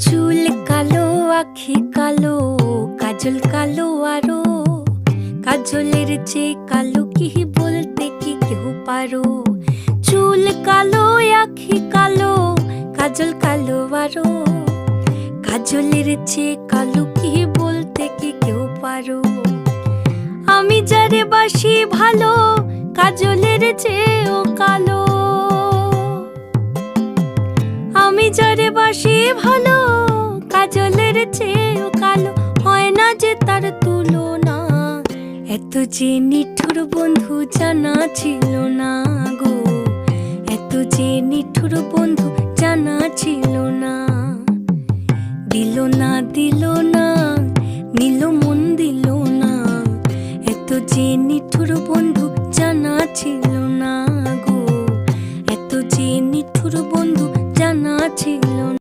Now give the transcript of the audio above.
চুল কালো, আখি কালো, কাজল কালো আরো। কাজলের চেয়ে কালো কি বলতে কি কেউ পারো? চুল কালো, আখি কালো, কাজল কালো আরো। কাজলের চেয়ে কালো কি বলতে কি কেউ পারো? আমি যারে বাসি ভালো, কাজলের চেয়েও কালো। আমি যারে বাসি ভালো, কাজলের চেয়েও কালো। হয় না যে তার তুলনা, এত যে নিঠুর বন্ধু জানা ছিল না গো। এত যে নিঠুর বন্ধু জানা ছিল না।